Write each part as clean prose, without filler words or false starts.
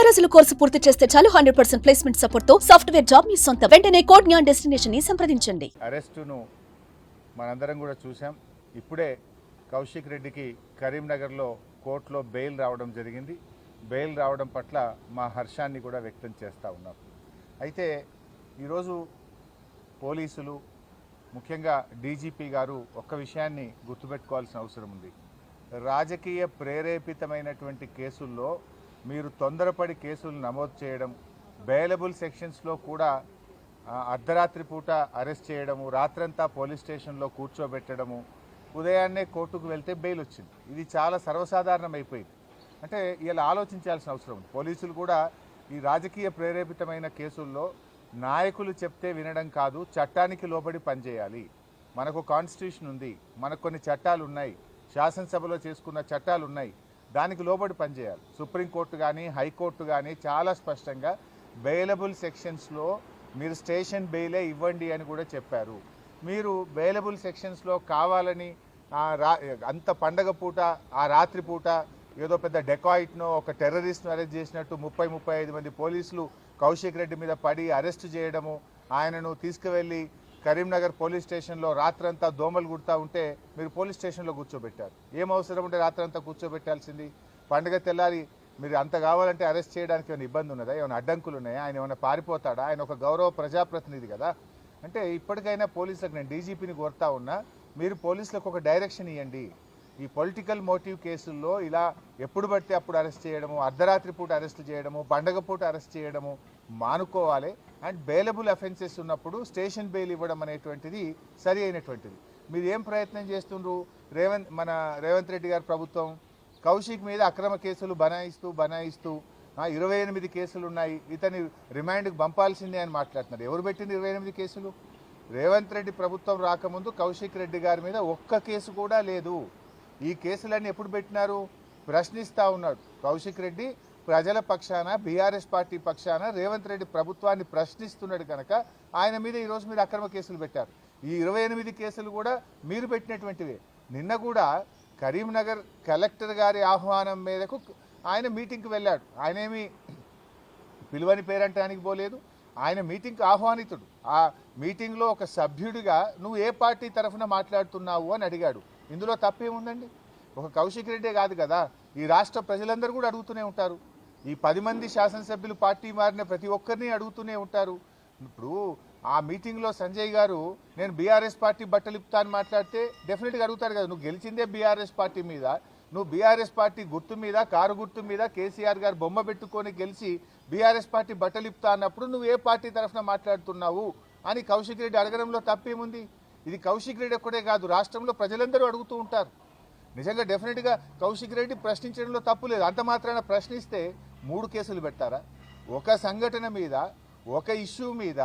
రోజుల కోర్సు పూర్తి చేస్తే చాలు 100% ప్లేస్మెంట్ సపోర్ట్ తో సాఫ్ట్వేర్ జాబ్ మీ సొంత. వెంటనే కోడ్ జ్ఞాన్ డెస్టినేషన్ ని సంప్రదించండి. అరెస్టును మనందరం కూడా చూసాం. ఇప్పుడే కౌశిక్ రెడ్డికి కరీంనగర్లో కోర్టులో బెయిల్ రావడం జరిగింది. బెయిల్ రావడం పట్ల మా హర్షాన్ని కూడా వ్యక్తం చేస్తూ ఉన్నాం. అయితే ఈరోజు పోలీసులు ముఖ్యంగా డీజీపీ గారు ఒక్క విషయాన్ని గుర్తుపెట్టుకోవాల్సిన అవసరం ఉంది. రాజకీయ ప్రేరేపితమైనటువంటి కేసుల్లో మీరు తొందరపడి కేసులు నమోదు చేయడం, బెయిలబుల్ సెక్షన్స్లో కూడా అర్ధరాత్రి పూట అరెస్ట్ చేయడము, రాత్రంతా పోలీస్ స్టేషన్లో కూర్చోబెట్టడము, ఉదయాన్నే కోర్టుకు వెళ్తే బెయిల్ వచ్చింది. ఇది చాలా సర్వసాధారణం అయిపోయింది. అంటే ఇలా ఆలోచించాల్సిన అవసరం ఉంది. పోలీసులు కూడా ఈ రాజకీయ ప్రేరేపితమైన కేసుల్లో నాయకులు చెప్తే వినడం కాదు, చట్టానికి లోబడి పనిచేయాలి. మనకు కాన్స్టిట్యూషన్ ఉంది, మనకు కొన్ని చట్టాలు ఉన్నాయి, శాసనసభలో చేసుకున్న చట్టాలు ఉన్నాయి, దానికి లోబడి పనిచేయాలి. సుప్రీంకోర్టు కానీ హైకోర్టు కానీ చాలా స్పష్టంగా బెయిలబుల్ సెక్షన్స్లో మీరు స్టేషన్ బెయిలే ఇవ్వండి అని కూడా చెప్పారు. మీరు బెయిలబుల్ సెక్షన్స్లో కావాలని అంత పండగ పూట ఆ రాత్రి పూట ఏదో పెద్ద డెకాయిట్నో ఒక టెర్రరిస్ట్ను అరెస్ట్ చేసినట్టు 30-35 మంది పోలీసులు కౌశిక్ రెడ్డి మీద పడి అరెస్ట్ చేయడము, ఆయనను తీసుకువెళ్ళి కరీంనగర్ పోలీస్ స్టేషన్లో రాత్రంతా దోమలు కుడతా ఉంటే మీరు పోలీస్ స్టేషన్లో కూర్చోబెట్టారు. ఏం అవసరం ఉంటే రాత్రంతా కూర్చోబెట్టాల్సింది? పండుగ తెల్లారి మీరు అంత కావాలంటే అరెస్ట్ చేయడానికి ఏమైనా ఇబ్బంది ఉన్నదా? ఏమైనా అడ్డంకులు ఉన్నాయా? ఆయన ఏమైనా పారిపోతాడా? ఆయన ఒక గౌరవ ప్రజాప్రతినిధి కదా. అంటే ఇప్పటికైనా పోలీసులకు, నేను డీజీపీని కోరుతా ఉన్నా, మీరు పోలీసులకు ఒక డైరెక్షన్ ఇవ్వండి. ఈ పొలిటికల్ మోటివ్ కేసుల్లో ఇలా ఎప్పుడు పడితే అప్పుడు అరెస్ట్ చేయడము, అర్ధరాత్రి పూట అరెస్ట్ చేయడము, పండగ పూట అరెస్ట్ చేయడము మానుకోవాలి. అండ్ బెయిలబుల్ అఫెన్సెస్ ఉన్నప్పుడు స్టేషన్ బెయిల్ ఇవ్వడం అనేటువంటిది సరి అయినటువంటిది. మీరు ఏం ప్రయత్నం చేస్తుండ్రు? రేవంత్ రెడ్డి గారి ప్రభుత్వం కౌశిక్ మీద అక్రమ కేసులు బనాయిస్తూ 28 కేసులు ఉన్నాయి, ఇతని రిమాండ్కి పంపాల్సిందే అని మాట్లాడుతున్నారు. ఎవరు పెట్టింది 28 కేసులు? రేవంత్ రెడ్డి ప్రభుత్వం రాకముందు కౌశిక్ రెడ్డి గారి మీద ఒక్క కేసు కూడా లేదు. ఈ కేసులన్నీ ఎప్పుడు పెట్టినారు? ప్రశ్నిస్తూ ఉన్నాడు కౌశిక్ రెడ్డి. ప్రజల పక్షాన, బీఆర్ఎస్ పార్టీ పక్షాన రేవంత్ రెడ్డి ప్రభుత్వాన్ని ప్రశ్నిస్తున్నాడు కనుక ఆయన మీద ఈరోజు మీరు అక్రమ కేసులు పెట్టారు. ఈ 28 కేసులు కూడా మీరు పెట్టినటువంటివే. నిన్న కూడా కరీంనగర్ కలెక్టర్ గారి ఆహ్వానం మేరకు ఆయన మీటింగ్కి వెళ్ళాడు. ఆయనేమి పిలువని పేరంటానికి పోలేదు, ఆయన మీటింగ్కి ఆహ్వానితుడు. ఆ మీటింగ్లో ఒక సభ్యుడిగా నువ్వు ఏ పార్టీ తరఫున మాట్లాడుతున్నావు అని అడిగాడు. ఇందులో తప్పేముందండి? ఒక కౌశిక్ రెడ్డే కాదు కదా, ఈ రాష్ట్ర ప్రజలందరూ కూడా అడుగుతూనే ఉంటారు. ఈ 10 మంది శాసనసభ్యులు పార్టీ మారిన ప్రతి ఒక్కరిని అడుగుతూనే ఉంటారు. ఇప్పుడు ఆ మీటింగ్లో సంజయ్ గారు నేను బీఆర్ఎస్ పార్టీ బట్టలిప్తా అని మాట్లాడితే డెఫినెట్గా అడుగుతారు కదా, నువ్వు గెలిచిందే బీఆర్ఎస్ పార్టీ మీద, నువ్వు బీఆర్ఎస్ పార్టీ గుర్తు మీద, కారు గుర్తు మీద కేసీఆర్ గారు బొమ్మ పెట్టుకొని గెలిచి బీఆర్ఎస్ పార్టీ బట్టలిప్తా అన్నప్పుడు నువ్వు ఏ పార్టీ తరఫున మాట్లాడుతున్నావు అని కౌశిక్ రెడ్డి అడగడంలో తప్పేముంది? ఇది కౌశిక్ రెడ్డి ఒక్కడే కాదు, రాష్ట్రంలో ప్రజలందరూ అడుగుతూ ఉంటారు. నిజంగా డెఫినెట్గా కౌశిక్ రెడ్డి ప్రశ్నించడంలో తప్పు లేదు. అంత మాత్రాన ప్రశ్నిస్తే 3 కేసులు పెట్టారా? ఒక సంఘటన మీద, ఒక ఇష్యూ మీద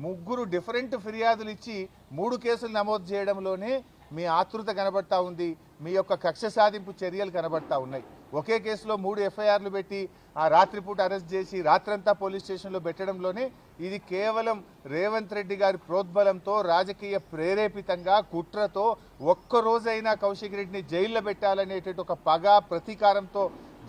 3 డిఫరెంట్ ఫిర్యాదులు ఇచ్చి 3 కేసులు నమోదు చేయడంలోనే మీ ఆతృత కనబడతా ఉంది, మీ యొక్క కక్ష సాధింపు చర్యలు కనబడతా ఉన్నాయి. ఒకే కేసులో 3 ఎఫ్ఐఆర్లు పెట్టి ఆ రాత్రిపూట అరెస్ట్ చేసి రాత్రంతా పోలీస్ స్టేషన్లో పెట్టడంలోనే ఇది కేవలం రేవంత్ రెడ్డి గారి ప్రోద్బలంతో, రాజకీయ ప్రేరేపితంగా, కుట్రతో ఒక్కరోజైనా కౌశిక్ రెడ్డిని జైల్లో పెట్టాలనేటువంటి ఒక పగ, ప్రతీకారంతో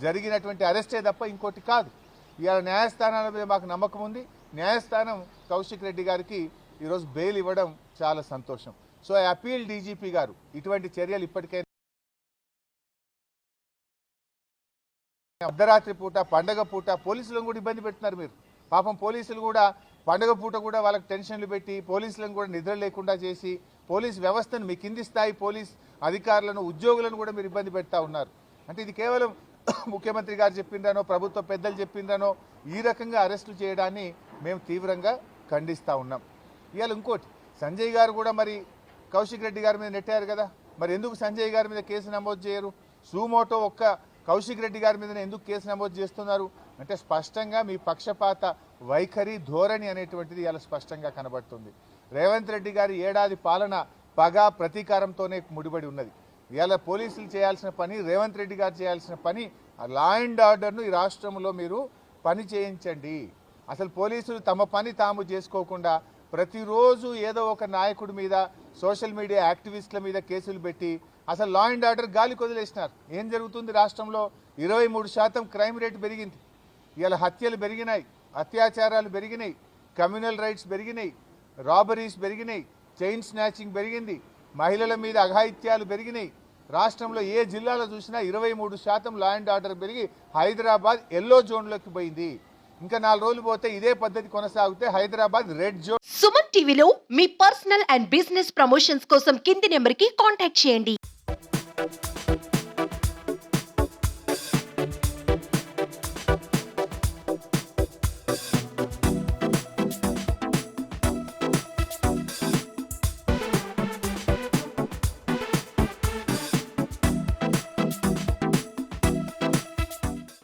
జరిగినటువంటి అరెస్టే తప్ప ఇంకోటి కాదు. ఇవాళ న్యాయస్థానాల మీద మాకు నమ్మకం ఉంది. న్యాయస్థానం కౌశిక్ రెడ్డి గారికి ఈరోజు బెయిల్ ఇవ్వడం చాలా సంతోషం. సో ఐ అపీల్ డీజీపీ గారు, ఇటువంటి చర్యలు ఇప్పటికైనా అర్ధరాత్రి పూట, పండగ పూట పోలీసులను కూడా ఇబ్బంది పెడుతున్నారు మీరు. పాపం పోలీసులు కూడా పండగ పూట కూడా వాళ్ళకి టెన్షన్లు పెట్టి పోలీసులను కూడా నిద్ర లేకుండా చేసి పోలీస్ వ్యవస్థను, మీ కింది స్థాయి పోలీస్ అధికారులను, ఉద్యోగులను కూడా మీరు ఇబ్బంది పెడతా ఉన్నారు. అంటే ఇది కేవలం ముఖ్యమంత్రి గారు చెప్పిండ్రనో, ప్రభుత్వ పెద్దలు చెప్పిండ్రనో ఈ రకంగా అరెస్టులు చేయడాన్ని మేము తీవ్రంగా ఖండిస్తూ ఉన్నాం. ఇవాళ ఇంకోటి, సంజయ్ గారు కూడా మరి కౌశిక్ రెడ్డి గారి మీద నెట్టారు కదా, మరి ఎందుకు సంజయ్ గారి మీద కేసు నమోదు చేయరు? సుమోటో ఒక్క కౌశిక్ రెడ్డి గారి మీద ఎందుకు కేసు నమోదు చేస్తున్నారు అంటే స్పష్టంగా మీ పక్షపాత వైఖరి, ధోరణి అనేటువంటిది ఇలా స్పష్టంగా కనబడుతుంది. రేవంత్ రెడ్డి గారి ఏడాది పాలన పగ, ప్రతీకారంతోనే ముడిపడి ఉన్నది. ఇలా పోలీసులు చేయాల్సిన పని, రేవంత్ రెడ్డి గారు చేయాల్సిన పని, లా అండ్ ఆర్డర్ను ఈ రాష్ట్రంలో మీరు పని చేయించండి. అసలు పోలీసులు తమ పని తాము చేసుకోకుండా ప్రతిరోజు ఏదో ఒక నాయకుడి మీద, సోషల్ మీడియా యాక్టివిస్టుల మీద కేసులు పెట్టి అసలు లా అండ్ ఆర్డర్ గాలి కొదిలేసినారు. ఏం జరుగుతుంది రాష్ట్రంలో? 23% క్రైమ్ రేట్ పెరిగింది. ఇవాళ హత్యలు పెరిగినాయి, అత్యాచారాలు పెరిగినాయి, కమ్యూనల్ రైట్స్ పెరిగినాయి, రాబరీస్ పెరిగినాయి, చైన్ స్నాచింగ్ పెరిగింది, మహిళల మీద అఘాయిత్యాలు పెరిగినాయి. రాష్ట్రంలో ఏ జిల్లాలో చూసినా 23% లా అండ్ ఆర్డర్ పెరిగి హైదరాబాద్ ఎల్లో జోన్లోకి పోయింది. ఇంకా 4 రోజులు పోతే ఇదే పద్ధతి కొనసాగితే హైదరాబాద్ రెడ్ జోన్. సుమన్ టీవీలో మీ పర్సనల్ అండ్ బిజినెస్ ప్రమోషన్స్ కోసం కింది నెంబర్కి కాంటాక్ట్ చేయండి.